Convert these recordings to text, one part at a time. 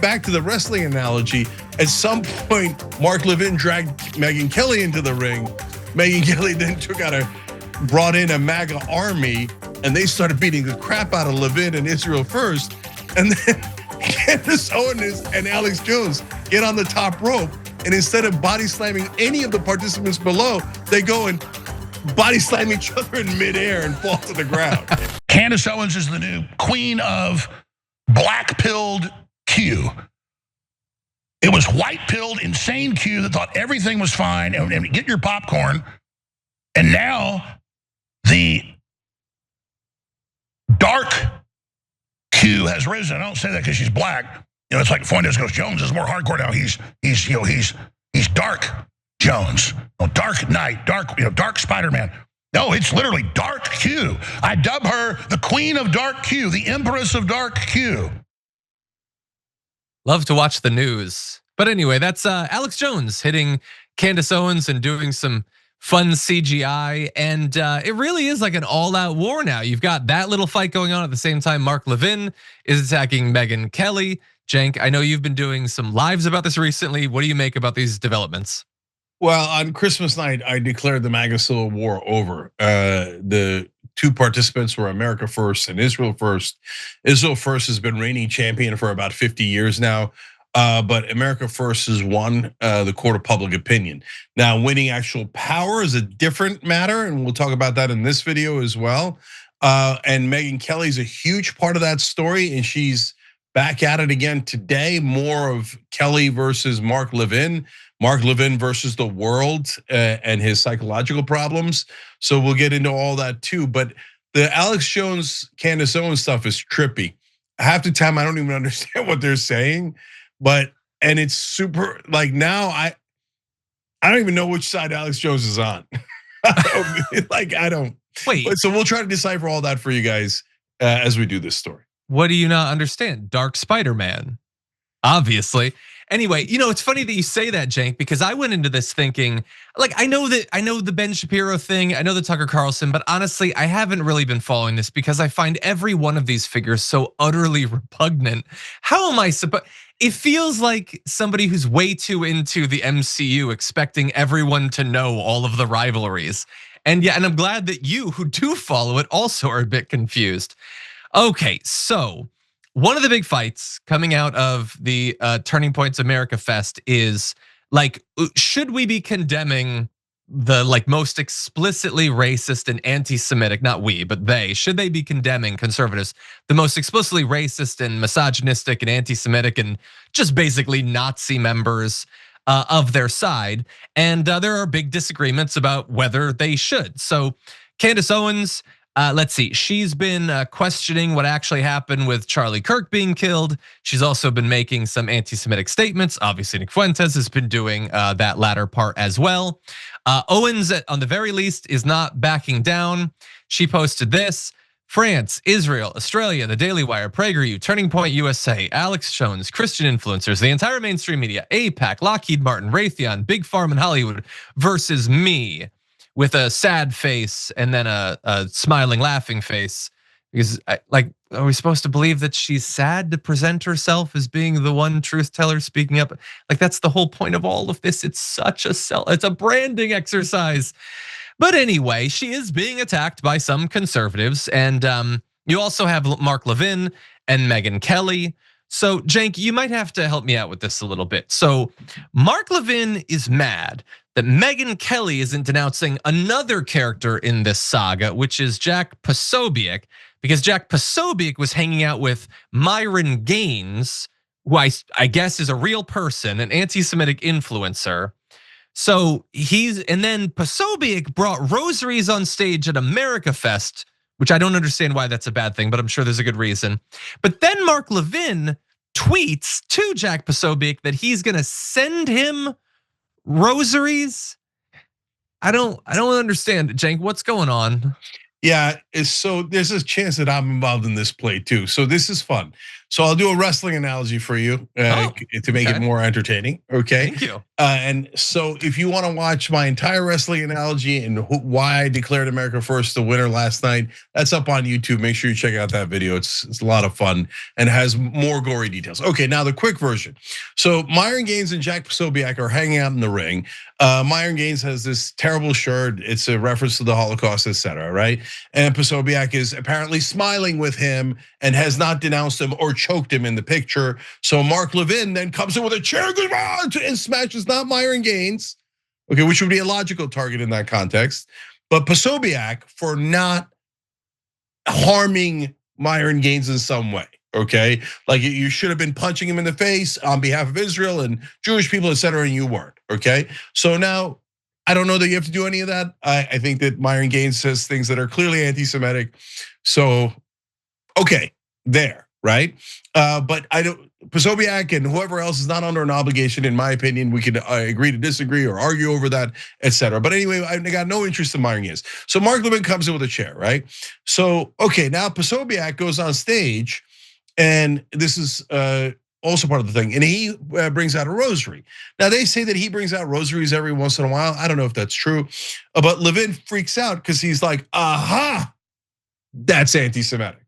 back to the wrestling analogy, at some point, Mark Levin dragged Megyn Kelly into the ring. Megyn Kelly then brought in a MAGA army, and they started beating the crap out of Levin and Israel first. And then Candace Owens and Alex Jones get on the top rope, and instead of body slamming any of the participants below, they go and body slam each other in midair and fall to the ground. Candace Owens is the new queen of black-pilled Q. It was white-pilled, insane Q that thought everything was fine, and get your popcorn. And now the dark Q has risen. I don't say that because she's black. It's like Fuentes goes, Jones is more hardcore now. He's dark Jones. Oh, Dark Knight, dark Spider-Man. No, it's literally Dark Q. I dub her the Queen of Dark Q, the Empress of Dark Q. Love to watch the news. But anyway, that's Alex Jones hitting Candace Owens and doing some fun CGI. And it really is like an all-out war now. You've got that little fight going on at the same time. Mark Levin is attacking Megyn Kelly. Cenk, I know you've been doing some lives about this recently. What do you make about these developments? Well, on Christmas night, I declared the MAGA Civil War over. The two participants were America First and Israel First. Israel First has been reigning champion for about 50 years now. But America First has won the court of public opinion. Now, winning actual power is a different matter, and we'll talk about that in this video as well. And Megyn Kelly's a huge part of that story, and she's back at it again today. More of Kelly versus Mark Levin. Mark Levin versus the world and his psychological problems. So we'll get into all that too. But the Alex Jones, Candace Owens stuff is trippy. Half the time I don't even understand what they're saying, and it's super, like now I don't even know which side Alex Jones is on. I don't. Wait. So we'll try to decipher all that for you guys as we do this story. What do you not understand? Dark Spider-Man, obviously. Anyway, it's funny that you say that, Cenk, because I went into this thinking, like, I know the Ben Shapiro thing, I know the Tucker Carlson, but honestly, I haven't really been following this because I find every one of these figures so utterly repugnant. How am I supposed? It feels like somebody who's way too into the MCU expecting everyone to know all of the rivalries. And yeah, and I'm glad that you who do follow it also are a bit confused. Okay, so one of the big fights coming out of the Turning Points America Fest is like, should we be condemning the most explicitly racist and anti-Semitic, not we, but should they be condemning conservatives, the most explicitly racist and misogynistic and anti-Semitic and just basically Nazi members of their side? And there are big disagreements about whether they should. So Candace Owens, let's see, she's been questioning what actually happened with Charlie Kirk being killed. She's also been making some anti-Semitic statements. Obviously, Nick Fuentes has been doing that latter part as well. Owens, on the very least, is not backing down. She posted this: France, Israel, Australia, the Daily Wire, PragerU, Turning Point USA, Alex Jones, Christian influencers, the entire mainstream media, AIPAC, Lockheed Martin, Raytheon, Big Pharma in Hollywood versus me, with a sad face and then a smiling, laughing face. Because are we supposed to believe that she's sad to present herself as being the one truth teller speaking up? Like, that's the whole point of all of this. It's such it's a branding exercise. But anyway, she is being attacked by some conservatives. And you also have Mark Levin and Megyn Kelly. So Cenk, you might have to help me out with this a little bit. So Mark Levin is mad that Megyn Kelly isn't denouncing another character in this saga, which is Jack Posobiec, because Jack Posobiec was hanging out with Myron Gaines, who I guess is a real person, an anti-Semitic influencer. So and then Posobiec brought rosaries on stage at America Fest, which I don't understand why that's a bad thing, but I'm sure there's a good reason. But then Mark Levin tweets to Jack Posobiec that he's gonna send him rosaries. I don't understand, Cenk. What's going on? Yeah, so there's a chance that I'm involved in this play too. So this is fun. So I'll do a wrestling analogy for you to make it more entertaining, okay? Thank you. And so if you wanna watch my entire wrestling analogy and why I declared America First the winner last night, that's up on YouTube. Make sure you check out that video. It's a lot of fun and has more gory details. Okay, now the quick version. So Myron Gaines and Jack Posobiec are hanging out in the ring. Myron Gaines has this terrible shirt. It's a reference to the Holocaust, etc. Right? And Posobiec is apparently smiling with him and has not denounced him or choked him in the picture. So Mark Levin then comes in with a chair and smashes not Myron Gaines, okay, which would be a logical target in that context, but Posobiec for not harming Myron Gaines in some way. Okay, like you should have been punching him in the face on behalf of Israel and Jewish people, etc., and you weren't. Okay, so now I don't know that you have to do any of that. I think that Myron Gaines says things that are clearly anti-Semitic. So, okay, there, right? But I don't. Posobiec and whoever else is not under an obligation, in my opinion. We could agree to disagree or argue over that, etc. But anyway, I got no interest in Myron Gaines. So Mark Levin comes in with a chair, right? So okay, now Posobiec goes on stage. And this is also part of the thing. And he brings out a rosary. Now they say that he brings out rosaries every once in a while. I don't know if that's true, but Levin freaks out because he's like, aha, that's anti-Semitic.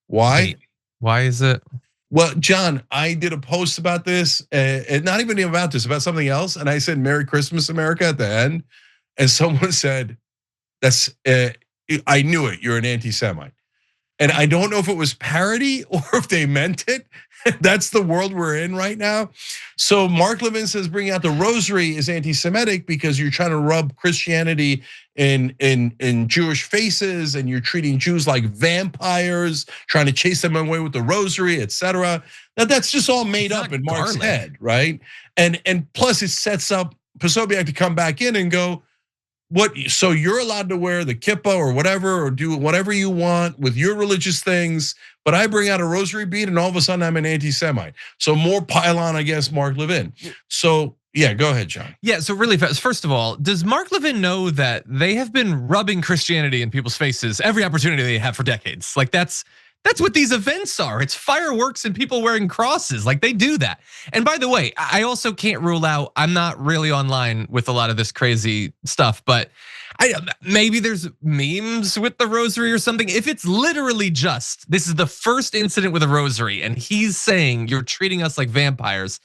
Why? Wait, why is it? Well, John, I did a post about this, and not even about this, about something else. And I said, Merry Christmas, America at the end. And someone said, that's, I knew it, you're an anti-Semite. And I don't know if it was parody or if they meant it. That's the world we're in right now. So Mark Levin says bringing out the rosary is anti-Semitic because you're trying to rub Christianity in Jewish faces, and you're treating Jews like vampires, trying to chase them away with the rosary, etc. Now that's just all made up in Mark's head, right? And plus it sets up Posobiec to come back in and go, what? So you're allowed to wear the kippah or whatever, or do whatever you want with your religious things, but I bring out a rosary bead and all of a sudden I'm an anti-Semite. So more pile-on against Mark Levin. So yeah, go ahead, John. Yeah, so really fast. First of all, does Mark Levin know that they have been rubbing Christianity in people's faces every opportunity they have for decades? Like that's what these events are. It's fireworks and people wearing crosses. Like they do that. And by the way, I also can't rule out, I'm not really online with a lot of this crazy stuff, but maybe there's memes with the rosary or something. If it's literally just, this is the first incident with a rosary and he's saying you're treating us like vampires,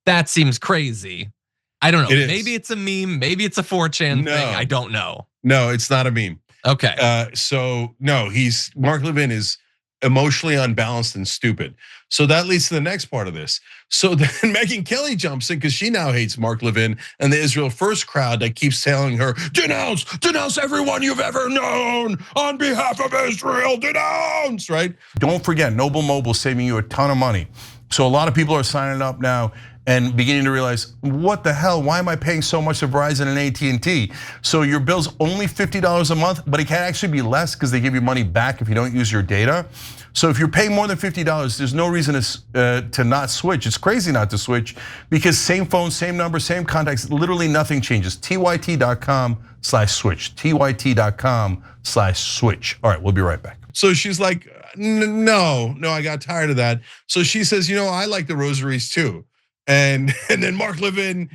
that seems crazy. I don't know, maybe it's a meme, maybe it's a 4chan thing, I don't know. No, it's not a meme. Okay. So no, Mark Levin is emotionally unbalanced and stupid. So that leads to the next part of this. So then Megyn Kelly jumps in because she now hates Mark Levin and the Israel First crowd that keeps telling her, denounce everyone you've ever known on behalf of Israel, denounce, right? Don't forget, Noble Mobile saving you a ton of money. So a lot of people are signing up now and beginning to realize, what the hell, why am I paying so much to Verizon and AT&T? So your bill's only $50 a month, but it can actually be less because they give you money back if you don't use your data. So if you're paying more than $50, there's no reason to not switch. It's crazy not to switch because same phone, same number, same contacts, literally nothing changes. TYT.com/switch, TYT.com/switch. All right, we'll be right back. So she's like, no, I got tired of that. So she says, I like the rosaries too. And then Mark Levin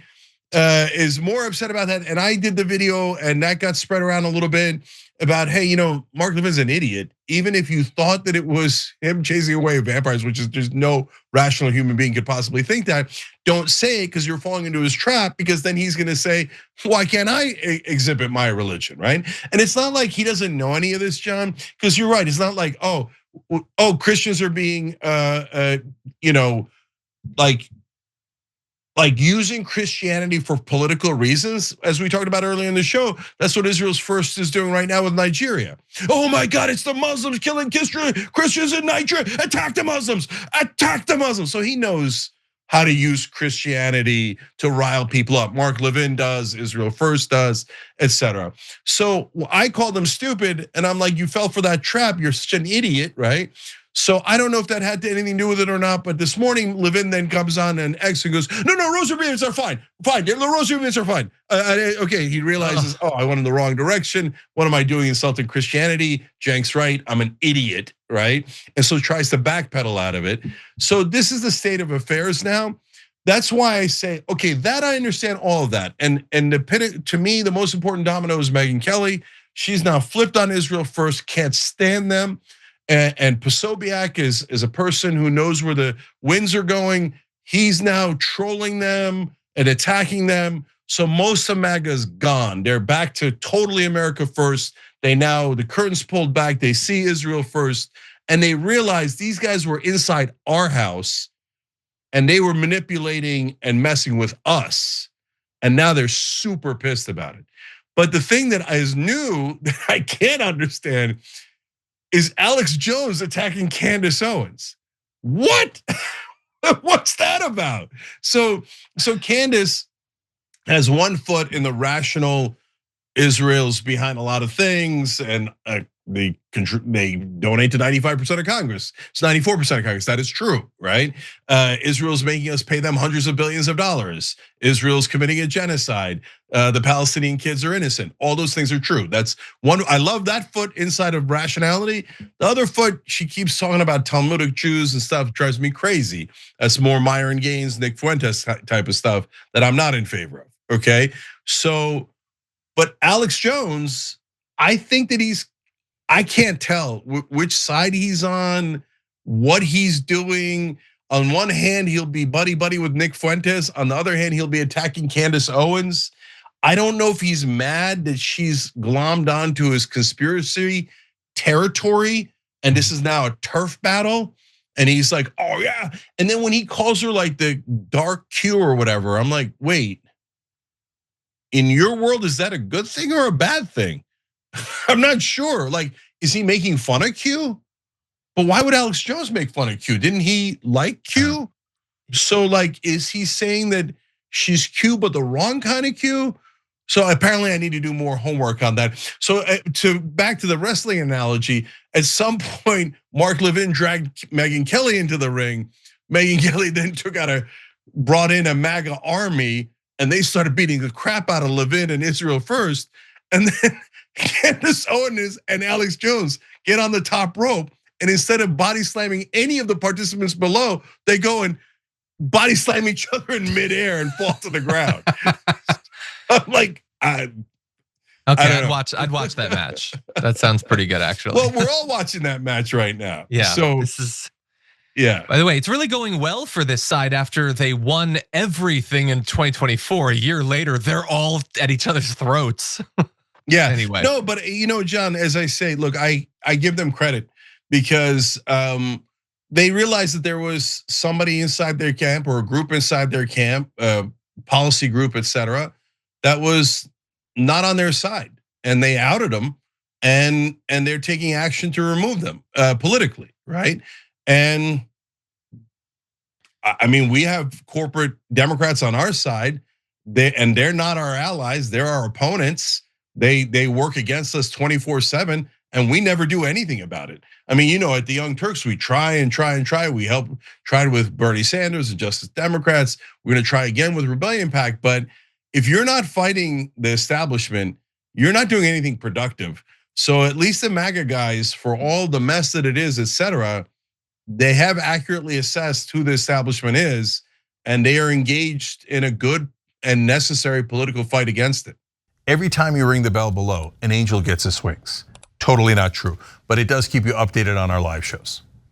is more upset about that. And I did the video and that got spread around a little bit about, hey, Mark Levin's an idiot. Even if you thought that it was him chasing away vampires, which is just no rational human being could possibly think that, don't say it because you're falling into his trap, because then he's gonna say, why can't I exhibit my religion, right? And it's not like he doesn't know any of this, John, because you're right. It's not like, oh, Christians are being, like using Christianity for political reasons, as we talked about earlier in the show. That's what Israel's First is doing right now with Nigeria. Oh my God, it's the Muslims killing Christians in Nigeria. Attack the Muslims, attack the Muslims. So he knows how to use Christianity to rile people up. Mark Levin does, Israel First does, etc. So I call them stupid, and I'm like, you fell for that trap. You're such an idiot, right? So I don't know if that had anything to do with it or not, but this morning Levin then comes on and X and goes, no, rosary beads are fine. The rosary beads are fine. Okay, he realizes, I went in the wrong direction. What am I doing insulting Christianity? Cenk's right, I'm an idiot, right? And so tries to backpedal out of it. So this is the state of affairs now. That's why I say, okay, that I understand all of that. And to me, the most important domino is Megyn Kelly. She's now flipped on Israel first, can't stand them. And Posobiec is a person who knows where the winds are going. He's now trolling them and attacking them. So most of MAGA is gone. They're back to totally America first. The curtain's pulled back. They see Israel first. And they realize these guys were inside our house and they were manipulating and messing with us. And now they're super pissed about it. But the thing that is new that I can't understand is Alex Jones attacking Candace Owens. What? What's that about? So Candace has one foot in the rational Israel's behind a lot of things, and they donate to 95% of Congress. It's 94% of Congress. That is true, right? Israel's making us pay them hundreds of billions of dollars. Israel's committing a genocide. The Palestinian kids are innocent. All those things are true. That's one. I love that foot inside of rationality. The other foot, she keeps talking about Talmudic Jews and stuff, drives me crazy. That's more Myron Gaines, Nick Fuentes type of stuff that I'm not in favor of. Okay, so, but Alex Jones, I think that I can't tell which side he's on, what he's doing. On one hand, he'll be buddy with Nick Fuentes. On the other hand, he'll be attacking Candace Owens. I don't know if he's mad that she's glommed onto his conspiracy territory, and this is now a turf battle. And he's like, oh yeah. And then when he calls her like the Dark Q or whatever, I'm like, wait. In your world, is that a good thing or a bad thing? I'm not sure. Like, is he making fun of Q? But why would Alex Jones make fun of Q? Didn't he like Q? So like, is he saying that she's Q but the wrong kind of Q? So apparently I need to do more homework on that. So back to the wrestling analogy, at some point, Mark Levin dragged Megyn Kelly into the ring. Megyn Kelly then brought in a MAGA army, and they started beating the crap out of Levin and Israel first. And then Candace Owens and Alex Jones get on the top rope. And instead of body slamming any of the participants below, they go and body slam each other in midair and fall to the ground. I'm like, okay, I'd watch that match. That sounds pretty good, actually. Well, we're all watching that match right now. Yeah. So this is. Yeah. By the way, it's really going well for this side after they won everything in 2024. A year later, they're all at each other's throats. Yeah. Anyway. No, but John, as I say, look, I give them credit because they realized that there was somebody inside their camp or a group inside their camp, policy group, etc., that was not on their side, and they outed them, and they're taking action to remove them politically, right? And I mean, we have corporate Democrats on our side, they're not our allies, they're our opponents. They work against us 24/7, and we never do anything about it. I mean, at the Young Turks, we try and try and try. We tried with Bernie Sanders and Justice Democrats. We're gonna try again with Rebellion PAC. But if you're not fighting the establishment, you're not doing anything productive. So at least the MAGA guys, for all the mess that it is, etc., they have accurately assessed who the establishment is, and they are engaged in a good and necessary political fight against it. Every time you ring the bell below, an angel gets his wings. Totally not true, but it does keep you updated on our live shows.